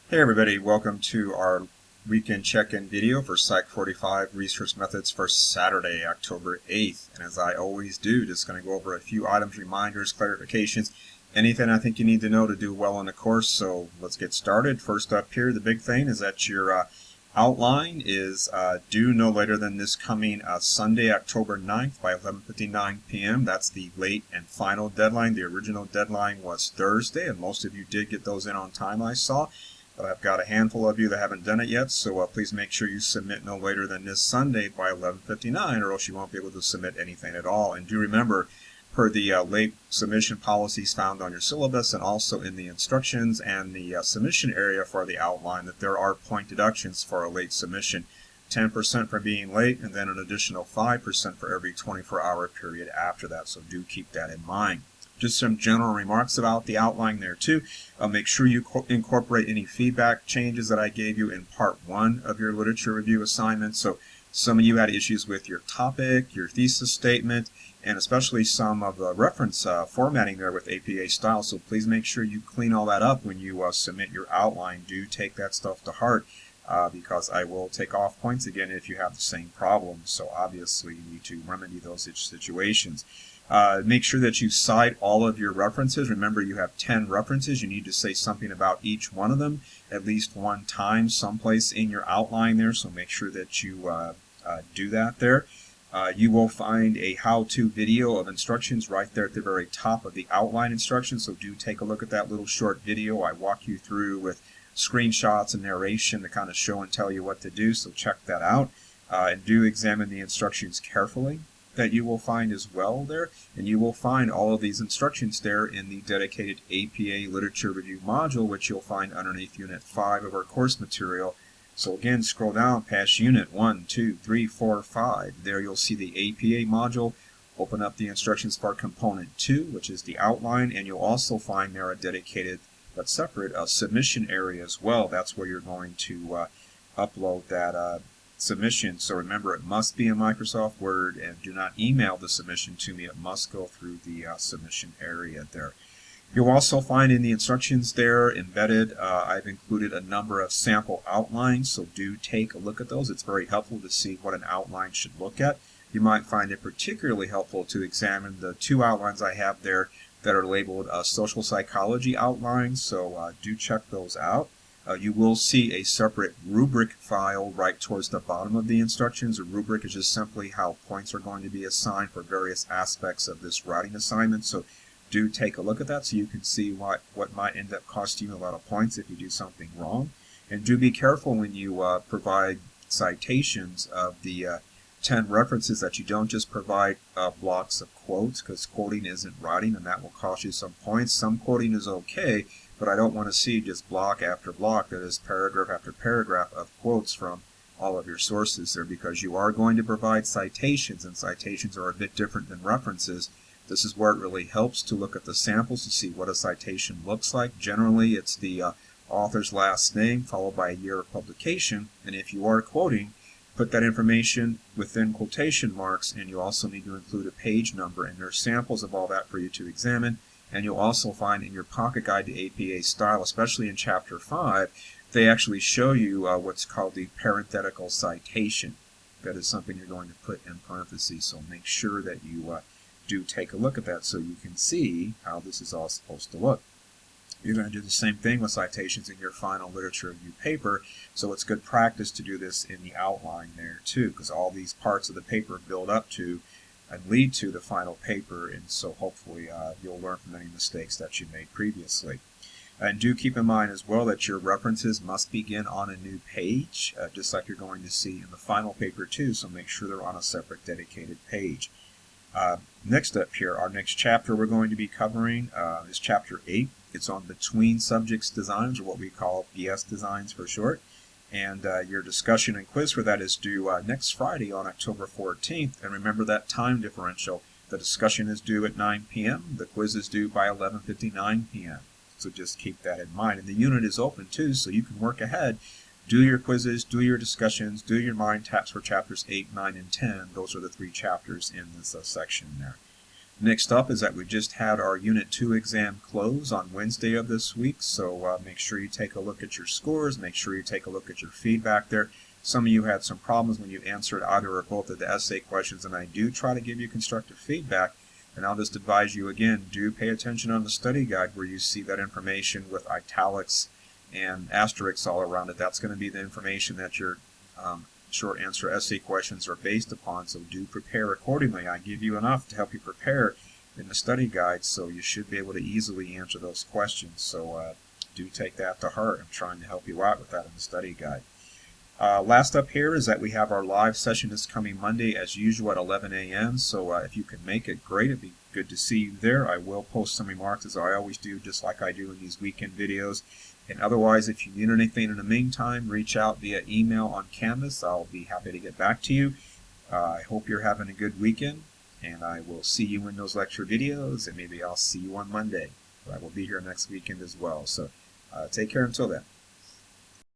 Hey everybody, welcome to our weekend check-in video for Psych 45 Research Methods for Saturday, October 8th. And as I always do, just going to go over a few items, reminders, clarifications, anything I think you need to know to do well in the course. So let's get started. First up here, the big thing is that your outline is due no later than this coming Sunday, October 9th by 11:59 p.m. That's the late and final deadline. The original deadline was Thursday, and most of you did get those in on time, I saw. But I've got a handful of you that haven't done it yet, so please make sure you submit no later than this Sunday by 11:59, or else you won't be able to submit anything at all. And do remember, per the late submission policies found on your syllabus and also in the instructions and the submission area for the outline, that there are point deductions for a late submission. 10% for being late, and then an additional 5% for every 24-hour period after that, so do keep that in mind. Just some general remarks about the outline there too. Make sure you incorporate any feedback changes that I gave you in part 1 of your literature review assignment. So some of you had issues with your topic, your thesis statement, and especially some of the reference formatting there with APA style. So please make sure you clean all that up when you submit your outline. Do take that stuff to heart because I will take off points again if you have the same problem. So obviously you need to remedy those situations. Make sure that you cite all of your references. Remember, you have 10 references. You need to say something about each one of them at least one time someplace in your outline there, so make sure that you do that there. You will find a how-to video of instructions right there at the very top of the outline instructions, so do take a look at that little short video. I walk you through with screenshots and narration to kind of show and tell you what to do, so check that out. And do examine the instructions carefully that you will find as well there, and you will find all of these instructions there in the dedicated APA Literature Review module, which you'll find underneath Unit 5 of our course material. So again, scroll down past Unit 1, 2, 3, 4, 5. There you'll see the APA module. Open up the instructions for Component 2, which is the outline, and you'll also find there a dedicated but separate submission area as well. That's where you're going to upload that submission. So remember, it must be in Microsoft Word, and do not email the submission to me. It must go through the submission area there. You'll also find in the instructions there embedded, I've included a number of sample outlines, so do take a look at those. It's very helpful to see what an outline should look at. You might find it particularly helpful to examine the 2 outlines I have there that are labeled social psychology outlines, so do check those out. You will see a separate rubric file right towards the bottom of the instructions. A rubric is just simply how points are going to be assigned for various aspects of this writing assignment. So do take a look at that so you can see what might end up costing you a lot of points if you do something wrong. And do be careful when you provide citations of the 10 references that you don't just provide blocks of quotes, because quoting isn't writing and that will cost you some points. Some quoting is okay, but I don't want to see just block after block, that is paragraph after paragraph of quotes from all of your sources there, because you are going to provide citations, and citations are a bit different than references. This is where it really helps to look at the samples to see what a citation looks like. Generally, it's the author's last name followed by a year of publication, and if you are quoting, put that information within quotation marks, and you also need to include a page number, and there are samples of all that for you to examine. And you'll also find in your pocket guide to APA style, especially in Chapter 5, they actually show you what's called the parenthetical citation. That is something you're going to put in parentheses, so make sure that you do take a look at that so you can see how this is all supposed to look. You're going to do the same thing with citations in your final literature review paper, so it's good practice to do this in the outline there too, because all these parts of the paper build up to and lead to the final paper, and so hopefully you'll learn from any mistakes that you made previously. And do keep in mind as well that your references must begin on a new page, just like you're going to see in the final paper too, so make sure they're on a separate dedicated page. Next up here, our next chapter we're going to be covering is Chapter 8. It's on Between Subjects Designs, or what we call BS Designs for short. And your discussion and quiz for that is due next Friday on October 14th. And remember that time differential. The discussion is due at 9 p.m. The quiz is due by 11:59 p.m. So just keep that in mind. And the unit is open too, so you can work ahead. Do your quizzes, do your discussions, do your mind taps for Chapters 8, 9, and 10. Those are the 3 chapters in this section there. Next up is that we just had our Unit 2 exam close on Wednesday of this week, so make sure you take a look at your scores, make sure you take a look at your feedback there. Some of you had some problems when you answered either or both of the essay questions, and I do try to give you constructive feedback. And I'll just advise you again, do pay attention on the study guide where you see that information with italics and asterisks all around it. That's going to be the information that your short answer essay questions are based upon, so do prepare accordingly. I give you enough to help you prepare in the study guide, so you should be able to easily answer those questions. So do take that to heart. I'm trying to help you out with that in the study guide. Last up here is that we have our live session this coming Monday as usual at 11 a.m. So if you can make it, great. It'd be good to see you there. I will post some remarks as I always do, just like I do in these weekend videos. And otherwise, if you need anything in the meantime, reach out via email on Canvas. I'll be happy to get back to you. I hope you're having a good weekend, and I will see you in those lecture videos, and maybe I'll see you on Monday. But I will be here next weekend as well. So take care until then.